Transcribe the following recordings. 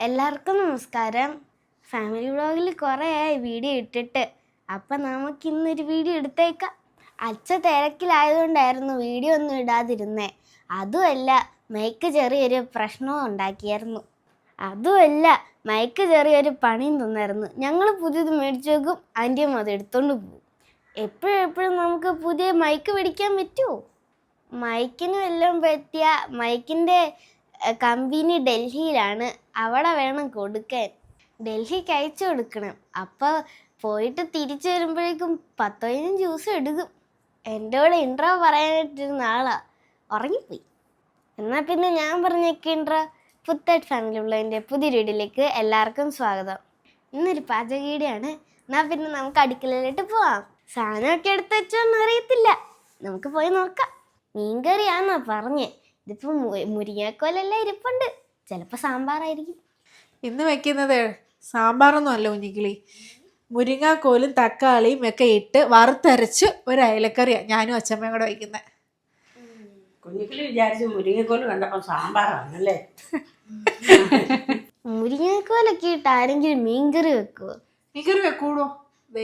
എല്ലാവർക്കും നമസ്കാരം. ഫാമിലി വ്ളോഗിൽ കുറേ ആയി വീഡിയോ ഇട്ടിട്ട്. അപ്പം നമുക്ക് ഇന്നൊരു വീഡിയോ എടുത്തേക്കാം. അച്ഛൻ തിരക്കിലായതുകൊണ്ടായിരുന്നു വീഡിയോ ഒന്നും ഇടാതിരുന്നേ. അതുമല്ല മൈക്ക് ചെറിയൊരു പ്രശ്നവും ഉണ്ടാക്കിയായിരുന്നു. അതുമല്ല മൈക്ക് ചെറിയൊരു പണിയും തന്നായിരുന്നു. ഞങ്ങൾ പുതിയത് മേടിച്ചു വെക്കും, ആൻറ്റിയും അത് എടുത്തോണ്ട് പോകും. എപ്പോഴും നമുക്ക് പുതിയ മൈക്ക് മേടിക്കാൻ പറ്റുമോ? മൈക്കിന് വല്ലതും പറ്റിയ മൈക്കിൻ്റെ കമ്പനി ഡൽഹിയിലാണ്. അവിടെ വേണം കൊടുക്കാൻ. ഡൽഹിക്ക് അയച്ചു കൊടുക്കണം. അപ്പോൾ പോയിട്ട് തിരിച്ചു വരുമ്പോഴേക്കും 10-15 ദിവസം എടുക്കും. എൻ്റെ കൂടെ ഇൻട്രോ പറയാനായിട്ടിരുന്ന ആളാണ്, ഉറങ്ങിപ്പോയി. എന്നാൽ പിന്നെ ഞാൻ പറഞ്ഞേക്ക് ഇൻട്രോ. പുത്തട്ട് ഫാമിലി വ്ളോഗിൻ്റെ പുതിയ വീഡിയോയിലേക്ക് എല്ലാവർക്കും സ്വാഗതം. ഇന്നൊരു പാചക വീഡിയോയാണ്. എന്നാൽ പിന്നെ നമുക്ക് അടുക്കളയിലോട്ട് പോവാം. സാധനമൊക്കെ എടുത്ത് വെച്ചോന്ന് അറിയത്തില്ല, നമുക്ക് പോയി നോക്കാം. മീൻകറിയാന്നാ പറഞ്ഞേ. ഇതിപ്പോൾ മുരിങ്ങാക്കോലെല്ലാം ഇരിപ്പുണ്ട്. ചിലപ്പോൾ സാമ്പാറായിരിക്കും. ഇന്ന് വെക്കുന്നത് സാമ്പാറൊന്നും അല്ല കുഞ്ഞിക്കിളി, മുരിങ്ങാക്കോലും തക്കാളിയും ഒക്കെ ഇട്ട് വറുത്തരച്ച് ഒരു അയലക്കറിയാണ് ഞാനും അച്ഛമ്മയും കൂടെ വയ്ക്കുന്നത്. കുഞ്ഞിക്കിളി വിചാരിച്ചു മുരിങ്ങക്കോല് കണ്ടപ്പോൾ സാമ്പാറാണല്ലേ. മുരിങ്ങാക്കോലൊക്കെ ഇട്ട് ആരെങ്കിലും മീൻകറി വെക്കുമോ? മീൻകറി വെക്കൂടോ?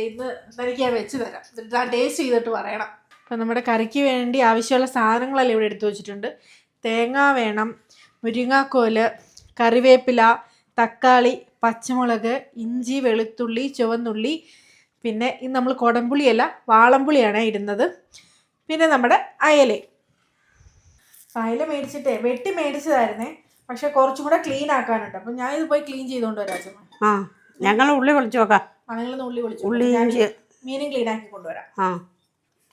ഇന്ന് എനിക്ക് ഞാൻ വെച്ച് തരാം, എന്നിട്ട് ആ ടേസ്റ്റ് ചെയ്തിട്ട് പറയണം. അപ്പം നമ്മുടെ കറിക്ക് വേണ്ടി ആവശ്യമുള്ള സാധനങ്ങളെല്ലാം ഇവിടെ എടുത്തു വെച്ചിട്ടുണ്ട്. തേങ്ങ വേണം, മുരിങ്ങാക്കോല്, കറിവേപ്പില, തക്കാളി, പച്ചമുളക്, ഇഞ്ചി, വെളുത്തുള്ളി, ചുവന്നുള്ളി, പിന്നെ ഇന്ന് നമ്മൾ കുടംപുളിയല്ല വാളംപുളിയാണ് ഇടുന്നത്. പിന്നെ നമ്മുടെ അയല മേടിച്ചിട്ടേ വെട്ടി മേടിച്ചതായിരുന്നേ, പക്ഷെ കുറച്ചും കൂടെ ക്ലീൻ ആക്കാനുണ്ട്. അപ്പം ഞാൻ ഇത് പോയി ക്ലീൻ ചെയ്തുകൊണ്ട് വരാം. ഞങ്ങൾ ഉള്ളി പൊളിച്ചു നോക്കാം. ഉള്ളി പൊളിച്ചു മീനും ക്ലീൻ ആക്കി കൊണ്ടുവരാം.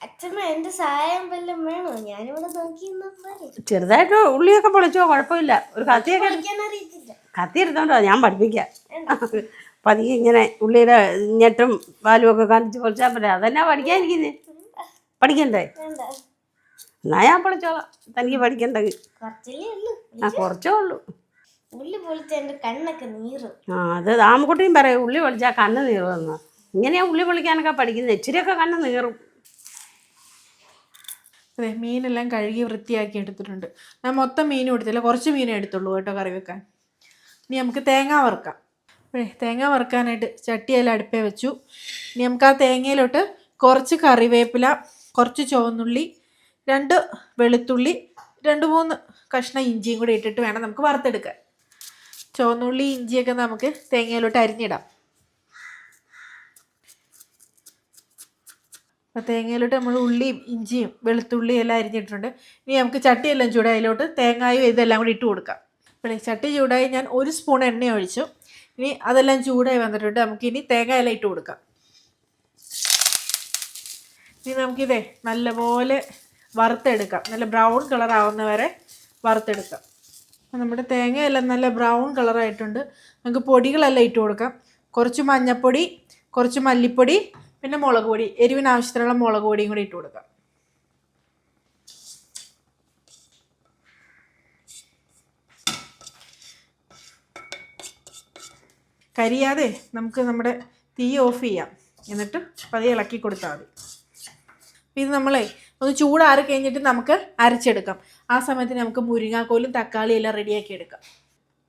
അച്ഛമ്മ എൻ്റെ സഹായം വല്ലതും വേണോ? ഞാനിവിടെ നോക്കി. ചെറുതായിട്ട് ഉള്ളിയൊക്കെ പൊളിച്ചോ, കുഴപ്പമില്ല. ഒരു കത്തി എടുത്തോണ്ടോ, ഞാൻ പഠിപ്പിക്കാം. പതിയെ ഇങ്ങനെ ഉള്ളിയുടെ ഞെട്ടും പാലും ഒക്കെ കാണിച്ച് പൊളിച്ചാൽ പറ്റാ. അതെന്നാ പഠിക്കാനിരിക്കുന്നേ? പഠിക്കണ്ടേ? എന്നാ ഞാൻ പൊളിച്ചോളാം, തനിക്ക് പഠിക്കണ്ടെങ്കിൽ. കുറച്ചേ ഉള്ളൂ. അത് ആമക്കുട്ടിയും പറയും ഉള്ളി പൊളിച്ചാൽ കണ്ണ് നീറുമെന്ന്. ഇങ്ങനെയാ ഉള്ളി പൊളിക്കാനൊക്കെ പഠിക്കുന്നത്. ഇച്ചിരിയൊക്കെ കണ്ണ് നീറും. അതെ, മീനെല്ലാം കഴുകി വൃത്തിയാക്കി എടുത്തിട്ടുണ്ട്. ഞാൻ മൊത്തം മീനും എടുത്തില്ല, കുറച്ച് മീനേ എടുത്തുള്ളൂ കേട്ടോ കറി വെക്കാൻ. ഇനി നമുക്ക് തേങ്ങ വറുക്കാം. തേങ്ങ വറുക്കാനായിട്ട് ചട്ടിയെല്ലാം അടുപ്പേ വെച്ചു. ഇനി നമുക്ക് ആ തേങ്ങയിലോട്ട് കുറച്ച് കറിവേപ്പില, കുറച്ച് ചുവന്നുള്ളി, 2 വെളുത്തുള്ളി, 2-3 കഷ്ണം ഇഞ്ചിയും കൂടി ഇട്ടിട്ട് വേണം നമുക്ക് വറുത്തെടുക്കാൻ. ചുവന്നുള്ളി ഇഞ്ചിയൊക്കെ നമുക്ക് തേങ്ങയിലോട്ട് അരിഞ്ഞിടാം. അപ്പോൾ തേങ്ങയിലോട്ട് നമ്മൾ ഉള്ളിയും ഇഞ്ചിയും വെളുത്തുള്ളിയും എല്ലാം അരിഞ്ഞിട്ടുണ്ട്. ഇനി നമുക്ക് ചട്ടിയെല്ലാം ചൂടായി അതിലോട്ട് തേങ്ങായും ഇതെല്ലാം കൂടി ഇട്ട് കൊടുക്കാം. അപ്പോൾ ചട്ടി ചൂടായി ഞാൻ 1 സ്പൂൺ എണ്ണ ഒഴിച്ചു. ഇനി അതെല്ലാം ചൂടായി വന്നിട്ടുണ്ട്. നമുക്കിനി തേങ്ങ എല്ലാം ഇട്ട് കൊടുക്കാം. ഇനി നമുക്കിതേ നല്ലപോലെ വറുത്തെടുക്കാം. നല്ല ബ്രൗൺ കളർ ആവുന്ന വരെ വറുത്തെടുക്കാം. അപ്പോൾ നമ്മുടെ തേങ്ങയെല്ലാം നല്ല ബ്രൗൺ കളറായിട്ടുണ്ട്. നമുക്ക് പൊടികളെല്ലാം ഇട്ട് കൊടുക്കാം. കുറച്ച് മഞ്ഞൾപ്പൊടി, കുറച്ച് മല്ലിപ്പൊടി, പിന്നെ മുളക് പൊടി, എരിവിന് ആവശ്യത്തിനുള്ള മുളക് പൊടിയും കൂടി ഇട്ട് കൊടുക്കാം. കരിയാതെ നമുക്ക് നമ്മുടെ തീ ഓഫ് ചെയ്യാം. എന്നിട്ട് പതിയെ ഇളക്കി കൊടുത്താൽ മതി. ഇത് നമ്മളെ ഒന്ന് ചൂടാറി കഴിഞ്ഞിട്ട് നമുക്ക് അരച്ചെടുക്കാം. ആ സമയത്ത് നമുക്ക് മുരിങ്ങാക്കോലും തക്കാളിയും എല്ലാം റെഡിയാക്കി എടുക്കാം.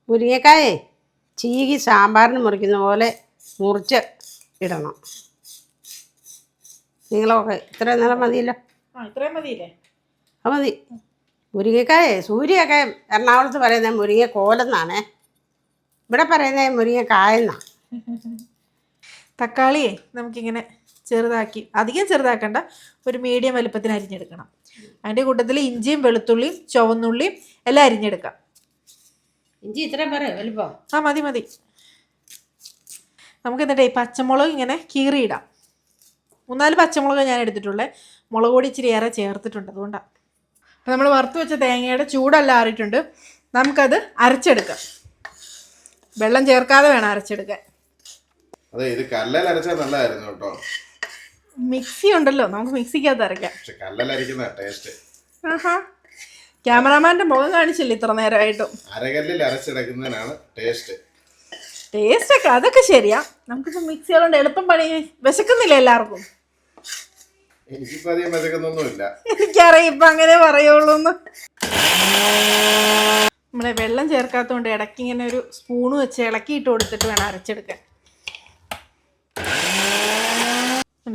മുരിങ്ങക്കായേ ചീകി സാമ്പാറിന് മുറിക്കുന്ന പോലെ മുറിച്ച് ഇടണം. നിങ്ങളൊക്കെ ഇത്രയും നേരം മതിയല്ലോ? ഇത്രയും മതിയില്ലേ? അത് മതി. മുരിങ്ങക്കായേ സൂര്യയൊക്കെ എറണാകുളത്ത് പറയുന്നത് മുരിങ്ങക്കോലെന്നാണേ, ഇവിടെ പറയുന്നത് മുരിങ്ങക്കായെന്നാണ്. തക്കാളിയെ നമുക്കിങ്ങനെ ചെറുതാക്കി, അധികം ചെറുതാക്കണ്ട, ഒരു മീഡിയം വലുപ്പത്തിന് അരിഞ്ഞെടുക്കണം. അതിൻ്റെ കൂട്ടത്തിൽ ഇഞ്ചിയും വെളുത്തുള്ളിയും ചുവന്നുള്ളിയും എല്ലാം അരിഞ്ഞെടുക്കാം. ഇഞ്ചി ഇത്രയും പറയാം വലുപ്പം? മതി. നമുക്ക് എന്നിട്ട് ഈ പച്ചമുളക് ഇങ്ങനെ കീറിയിടാം. 3-4 പച്ചമുളക് ഞാൻ എടുത്തിട്ടുള്ളത്. മുളക് പൊടി ഇച്ചിരി ഏറെ ചേർത്തിട്ടുണ്ട്, അതുകൊണ്ടാണ്. അപ്പോൾ നമ്മൾ വറുത്ത് വെച്ച തേങ്ങയുടെ ചൂടെല്ലാം ആറിയിട്ടുണ്ട്. നമുക്കത് അരച്ചെടുക്കാം. വെള്ളം ചേർക്കാതെ വേണം അരച്ചെടുക്കാൻ. അതെ, ഇത് കല്ലിൽ അരച്ചാൽ നല്ലതായിരുന്നു കേട്ടോ. മിക്സി ഉണ്ടല്ലോ, നമുക്ക് മിക്സിക്കകത്ത് അരയ്ക്കാം. പക്ഷെ കല്ലിൽ അരയ്ക്കുന്ന ടേസ്റ്റ്. ക്യാമറാമാന്റെ മുഖം കാണിച്ചില്ല ഇത്ര നേരമായിട്ടും. അരകല്ലിൽ അരച്ചെടുക്കുന്നതിനാണ് ടേസ്റ്റ്. ഒക്കെ അതൊക്കെ ശരിയാ. നമുക്കിപ്പോ മിക്സി കൊണ്ട് എളുപ്പം പണി. വിശക്കുന്നില്ല എല്ലാവർക്കും? എനിക്കിപ്പോ അധികം വിശക്കുന്നൊന്നുമില്ല. എനിക്കറിയാം ഇപ്പൊ അങ്ങനെ പറയുള്ളൂന്ന്. നമ്മളെ വെള്ളം ചേർക്കാത്തതുകൊണ്ട് ഇടയ്ക്ക് ഇങ്ങനെ ഒരു സ്പൂണ് വെച്ച് ഇളക്കിയിട്ട് കൊടുത്തിട്ട് വേണം അരച്ചെടുക്കാൻ.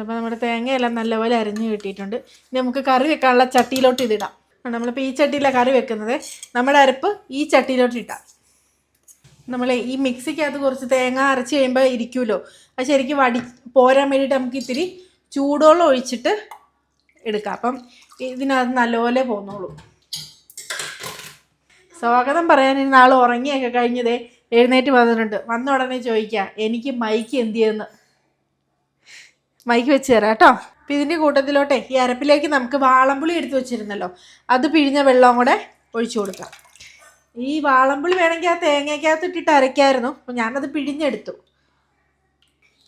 അപ്പോൾ നമ്മുടെ തേങ്ങയെല്ലാം നല്ലപോലെ അരിഞ്ഞ് കിട്ടിയിട്ടുണ്ട്. ഇനി നമുക്ക് കറി വെക്കാനുള്ള ചട്ടിയിലോട്ട് ഇതിടാം. നമ്മളിപ്പോൾ ഈ ചട്ടിയിലാണ് കറി വെക്കുന്നത്. നമ്മുടെ അരപ്പ് ഈ ചട്ടിയിലോട്ട് ഇട്ടാം. നമ്മൾ ഈ മിക്സിക്കകത്ത് കുറച്ച് തേങ്ങ അരച്ച് കഴിയുമ്പോൾ ഇരിക്കുമല്ലോ, അത് ശരിക്കും പോരാൻ വേണ്ടിയിട്ട് നമുക്ക് ഇത്തിരി ചൂടുവെള്ളം ഒഴിച്ചിട്ട് എടുക്കാം. അപ്പം ഇതിനകത്ത് നല്ലപോലെ പോന്നോളൂ. സ്വാഗതം പറയാൻ ഇന്ന് ആൾ ഉറങ്ങിയൊക്കെ കഴിഞ്ഞതേ എഴുന്നേറ്റ് വന്നിട്ടുണ്ട്. വന്ന ഉടനെ ചോദിക്കുക എനിക്ക് മൈക്ക് എന്ത് ചെയ്യുന്നു. മൈക്ക് വെച്ച് തരാം കേട്ടോ. അപ്പം ഇതിൻ്റെ കൂട്ടത്തിലോട്ടെ ഈ അരപ്പിലേക്ക് നമുക്ക് വാളംപുളി എടുത്ത് വെച്ചിരുന്നല്ലോ, അത് പിഴിഞ്ഞ വെള്ളം കൂടെ ഒഴിച്ചു കൊടുക്കാം. ഈ വാളംപുളി വേണമെങ്കിൽ ആ തേങ്ങയ്ക്കകത്ത് ഇട്ടിട്ട് അരയ്ക്കായിരുന്നു. അപ്പം ഞാനത് പിഴിഞ്ഞെടുത്തു.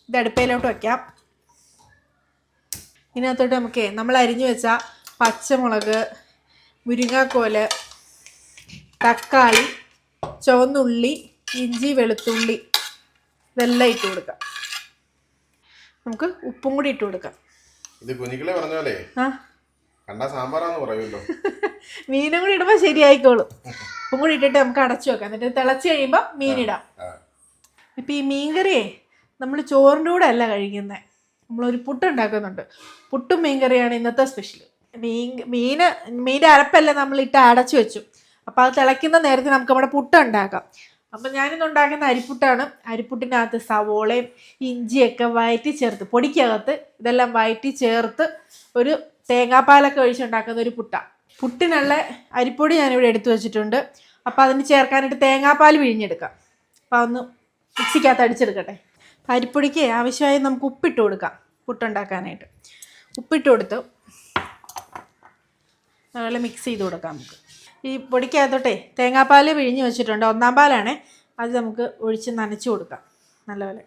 ഇത് അടുപ്പയിലോട്ട് വയ്ക്കാം. ഇതിനകത്തോട്ട് നമുക്ക് നമ്മൾ അരിഞ്ഞു വെച്ച പച്ചമുളക്, മുരിങ്ങാക്കോല്, തക്കാളി, ചുവന്നുള്ളി, ഇഞ്ചി, വെളുത്തുള്ളി ഇതെല്ലാം ഇട്ട് കൊടുക്കാം. നമുക്ക് ഉപ്പും കൂടി ഇട്ട് കൊടുക്കാം. ഇത് കുഞ്ഞിക്കളെ പറഞ്ഞാലേ കണ്ടാ സാമ്പാറാന്ന് പറയുമല്ലോ. മീനും കൂടി ഇടുമ്പോൾ ശരിയായിക്കോളും. ഉപ്പും കൂടി ഇട്ടിട്ട് നമുക്ക് അടച്ചു വെക്കാം. എന്നിട്ട് തിളച്ച് കഴിയുമ്പോൾ മീനിടാം. ഇപ്പം ഈ മീൻകറിയേ നമ്മൾ ചോറിൻ്റെ കൂടെ അല്ല കഴിക്കുന്നത്, നമ്മളൊരു പുട്ട് ഉണ്ടാക്കുന്നുണ്ട്. പുട്ടും മീൻകറിയാണ് ഇന്നത്തെ സ്പെഷ്യൽ. മീൻ്റെ അരപ്പെല്ലാം നമ്മളിട്ട് അടച്ചു വെച്ചു. അപ്പോൾ അത് തിളയ്ക്കുന്ന നേരത്തെ നമുക്ക് നമ്മുടെ പുട്ട് ഉണ്ടാക്കാം. അപ്പം ഞാനിന്ന് ഉണ്ടാക്കുന്ന അരിപ്പുട്ടാണ്. അരിപ്പുട്ടിനകത്ത് സവോളയും ഇഞ്ചിയൊക്കെ വഴറ്റി ചേർത്ത്, പൊടിക്കകത്ത് ഇതെല്ലാം വഴറ്റി ചേർത്ത് ഒരു തേങ്ങാപ്പാലൊക്കെ ഒഴിച്ചുണ്ടാക്കുന്ന ഒരു പുട്ടാണ്. പുട്ടിനുള്ള അരിപ്പൊടി ഞാനിവിടെ എടുത്തു വെച്ചിട്ടുണ്ട്. അപ്പോൾ അതിന് ചേർക്കാനായിട്ട് തേങ്ങാപ്പാൽ പിഴിഞ്ഞെടുക്കാം. അപ്പോൾ അതൊന്ന് മിക്സിക്കകത്ത് അടിച്ചെടുക്കട്ടെ. അരിപ്പൊടിക്ക് ആവശ്യമായി നമുക്ക് ഉപ്പിട്ട് കൊടുക്കാം. പുട്ടുണ്ടാക്കാനായിട്ട് ഉപ്പിട്ട് കൊടുത്ത് അതുപോലെ മിക്സ് ചെയ്ത് കൊടുക്കാം. നമുക്ക് ഈ പൊടിക്കകത്തോട്ടെ തേങ്ങാപ്പാൽ പിഴിഞ്ഞ് വെച്ചിട്ടുണ്ട്. 1-ാം പാലാണേ. അത് നമുക്ക് ഒഴിച്ച് നനച്ച് കൊടുക്കാം നല്ലപോലെ.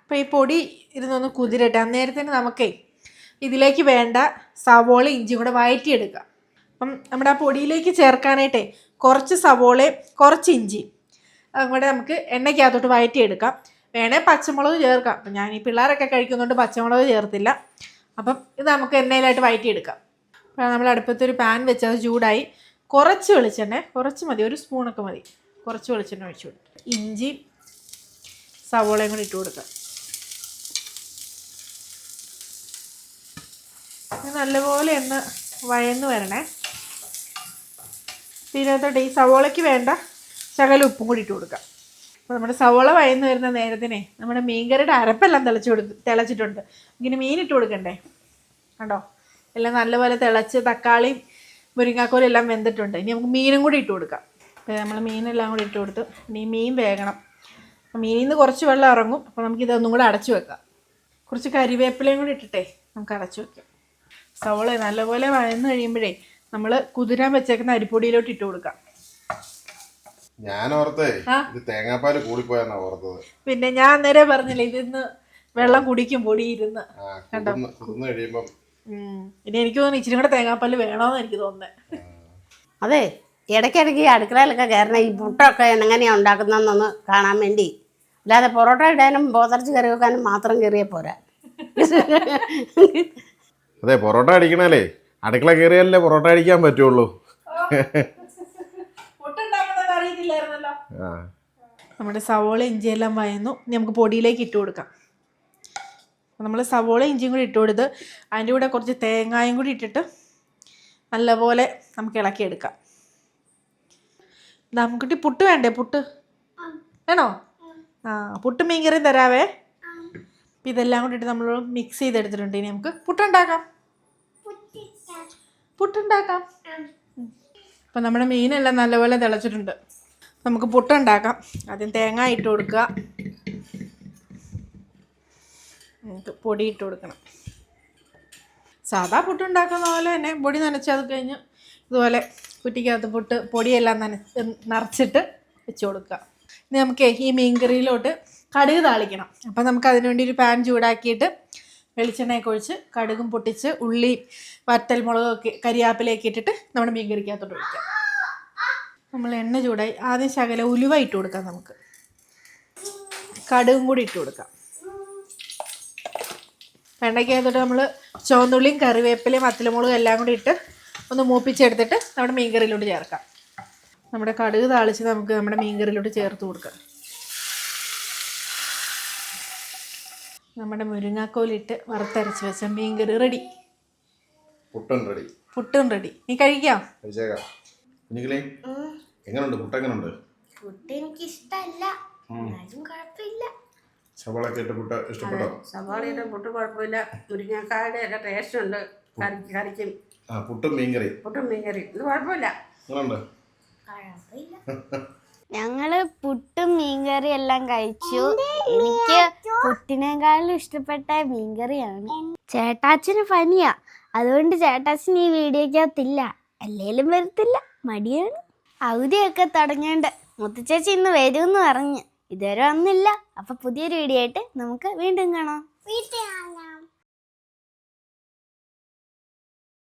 അപ്പോൾ ഈ പൊടി ഇരുന്നൊന്ന് കുതിരട്ടെ. അന്നേരത്തിന് നമുക്കേ ഇതിലേക്ക് വേണ്ട സവോള ഇഞ്ചി കൂടെ വഴറ്റിയെടുക്കാം. അപ്പം നമ്മുടെ ആ പൊടിയിലേക്ക് ചേർക്കാനായിട്ടേ കുറച്ച് സവോളയും കുറച്ച് ഇഞ്ചി അതുകൂടെ നമുക്ക് എണ്ണയ്ക്കകത്തോട്ട് വഴറ്റിയെടുക്കാം. വേണേൽ പച്ചമുളക് ചേർക്കാം. അപ്പം ഞാൻ ഈ പിള്ളേരൊക്കെ കഴിക്കുന്നുണ്ട് പച്ചമുളക് ചേർത്തില്ല. അപ്പം ഇത് നമുക്ക് എണ്ണയിലായിട്ട് വഴറ്റിയെടുക്കാം. അപ്പോൾ നമ്മൾ അടുപ്പത്തൊരു പാൻ വെച്ച് അത് ചൂടായി കുറച്ച് വെളിച്ചെണ്ണ, കുറച്ച് മതി, ഒരു സ്പൂണൊക്കെ മതി, കുറച്ച് വെളിച്ചെണ്ണ ഒഴിച്ചു കൊടുക്കും. ഇഞ്ചി സവോളയും കൂടി ഇട്ട് കൊടുക്കാം. നല്ലപോലെ എണ്ണ വഴന്ന് വരണേ. ഇതിനകത്തോട്ട് ഈ സവോളയ്ക്ക് വേണ്ട ശകലം ഉപ്പും കൂടി ഇട്ട് കൊടുക്കാം. അപ്പോൾ നമ്മുടെ സവോള വഴന്ന് വരുന്ന നേരത്തിനെ നമ്മുടെ മീൻകറിയുടെ അരപ്പെല്ലാം തിളച്ചിട്ടുണ്ട്. ഇങ്ങനെ മീനിട്ട് കൊടുക്കണ്ടേ. കണ്ടോ, എല്ലാം നല്ലപോലെ തിളച്ച് തക്കാളിയും മുരിങ്ങാക്കോലും എല്ലാം വെന്തിട്ടുണ്ട്. ഇനി നമുക്ക് മീനും കൂടി ഇട്ട് കൊടുക്കാം. അപ്പോൾ നമ്മൾ മീനെല്ലാം കൂടി ഇട്ട് കൊടുത്തു. ഇനി മീൻ വേകണം. അപ്പോൾ മീനിൽ നിന്ന് കുറച്ച് വെള്ളം ഇറങ്ങും. അപ്പോൾ നമുക്കിതൊന്നും കൂടെ അടച്ചു വെക്കാം. കുറച്ച് കരിവേപ്പിലയും കൂടി ഇട്ടിട്ടേ നമുക്ക് അടച്ചു വെക്കാം. സവോള നല്ലപോലെ വഴന്ന് കഴിയുമ്പോഴേ നമ്മൾ കുതിരാൻ വെച്ചേക്കുന്ന അരിപ്പൊടിയിലോട്ട് ഇട്ട് കൊടുക്കാം. ഞാൻ ഓർത്തേ ഇത് തേങ്ങാപ്പാല് കൂടിപ്പോയെന്നാ ഓർത്തത്. പിന്നെ ഞാൻ അന്നേരം പറഞ്ഞില്ലേ ഇതിന്ന് വെള്ളം കുടിക്കും പൊടി ഇരുന്ന്. കണ്ടോ കഴിയുമ്പം ഇനി എനിക്ക് തോന്നുന്നു ഇച്ചിരി കൂടെ തേങ്ങാപ്പാല് വേണമെന്ന് എനിക്ക് തോന്നുന്നത്. അതെ, ഇടയ്ക്കിടയ്ക്ക് അടുക്കളയിലൊക്കെ കയറണം. ഈ പുട്ടൊക്കെ എങ്ങനെയാണ് ഉണ്ടാക്കുന്നതെന്നൊന്ന് കാണാൻ വേണ്ടി. അല്ലാതെ പൊറോട്ട ഇടാനും പോത്തിറച്ചി കറി വെക്കാനും മാത്രം കയറിയാൽ പോരാ. അതെ, പൊറോട്ട അടിക്കണല്ലേ അടുക്കള കയറിയാലല്ലേ പൊറോട്ട അടിക്കാൻ പറ്റുള്ളൂ. നമ്മുടെ സവോള ഇഞ്ചിയെല്ലാം വയന്നു. ഇനി നമുക്ക് പൊടിയിലേക്ക് ഇട്ട് കൊടുക്കാം. നമ്മൾ സവോള ഇഞ്ചിയും കൂടി ഇട്ട് കൊടുത്ത് അതിൻ്റെ കൂടെ കുറച്ച് തേങ്ങായും കൂടി ഇട്ടിട്ട് നല്ലപോലെ നമുക്ക് ഇളക്കിയെടുക്കാം. നമുക്കിട്ട് പുട്ട് വേണ്ടേ? പുട്ട് വേണോ? പുട്ട് മീൻകറിയും തരാവേ. ഇതെല്ലാം കൂടിയിട്ട് നമ്മൾ മിക്സ് ചെയ്തെടുത്തിട്ടുണ്ട്. ഇനി നമുക്ക് പുട്ടുണ്ടാക്കാം. അപ്പം നമ്മുടെ മീനെല്ലാം നല്ലപോലെ തിളച്ചിട്ടുണ്ട്. നമുക്ക് പുട്ടുണ്ടാക്കാം. ആദ്യം തേങ്ങ ഇട്ട് കൊടുക്കുക. നമുക്ക് പൊടി ഇട്ട് കൊടുക്കണം. സാധാ പുട്ടുണ്ടാക്കുന്ന പോലെ തന്നെ പൊടി നനച്ചത് കഴിഞ്ഞ് ഇതുപോലെ കുറ്റിക്കകത്ത് പൊടിയെല്ലാം നിറച്ചിട്ട് വെച്ച് കൊടുക്കുക. ഇനി നമുക്ക് ഈ മീൻകറിയിലോട്ട് കടുക് താളിക്കണം. അപ്പം നമുക്ക് അതിനുവേണ്ടി ഒരു പാൻ ചൂടാക്കിയിട്ട് വെളിച്ചെണ്ണയൊക്കെ ഒഴിച്ച് കടുകും പൊട്ടിച്ച് ഉള്ളി വറ്റൽമുളകൊക്കെ കരിയാപ്പിലേക്ക് ഇട്ടിട്ട് നമ്മുടെ മീൻകറിക്കകത്തോട്ട് ഒഴിക്കാം. നമ്മൾ എണ്ണ ചൂടായി ആദ്യം ശകലം ഉലുവ ഇട്ട് കൊടുക്കാം. നമുക്ക് കടുകും കൂടി ഇട്ട് കൊടുക്കാം. വെണ്ടയ്ക്കകത്തോട്ട് നമ്മൾ ചുവന്നുള്ളിയും കറിവേപ്പിലയും വറ്റൽമുളകും എല്ലാം കൂടി ഇട്ട് ഒന്ന് മൂപ്പിച്ചെടുത്തിട്ട് നമ്മുടെ മീൻകറിയിലോട്ട് ചേർക്കാം. നമ്മുടെ കടുക് താളിച്ച് നമുക്ക് നമ്മുടെ മീൻകറിയിലോട്ട് ചേർത്ത് കൊടുക്കാം. നമ്മുടെ മുരിങ്ങാക്കോലിട്ട് വറുത്തരച്ച് വെച്ച മീൻകറി റെഡി. പുട്ടും റെഡി. നീ കഴിക്കാം. കുഞ്ഞിക്കിളി എങ്ങനെയുണ്ട്? പുട്ട് എങ്ങനെയുണ്ട്? പുട്ട് എനിക്ക് ഇഷ്ടമല്ല, കുഴപ്പമില്ല. സവാളൊക്കെ ഇട്ട് പുട്ട് ഇഷ്ടപ്പെട്ടോ? സവാളയുടെ പുട്ട് കുഴപ്പമില്ല. മുരിങ്ങക്കായുടെ ഒക്കെ ടേസ്റ്റ് ഉണ്ട് കറിക്കും. പുട്ടും മീൻകറി ഇത് കുഴപ്പമില്ല. ഞങ്ങള് പുട്ടും മീൻകറി എല്ലാം കഴിച്ചു. എനിക്ക് പുട്ടിനേക്കാളും ഇഷ്ടപ്പെട്ട മീൻകറിയാണ്. ചേട്ടാച്ചന് പനിയാ, അതുകൊണ്ട് ചേട്ടാച്ചൻ ഈ വീഡിയോക്കകത്തില്ല. അല്ലേലും വരത്തില്ല, മടിയാണ്. അവധിയൊക്കെ തുടങ്ങിയോണ്ട് മുത്തച്ചേച്ചി ഇന്ന് വരുമെന്ന് പറഞ്ഞ് ഇതുവരെ വന്നില്ല. അപ്പൊ പുതിയൊരു വീഡിയോ ആയിട്ട് നമുക്ക് വീണ്ടും കാണാം.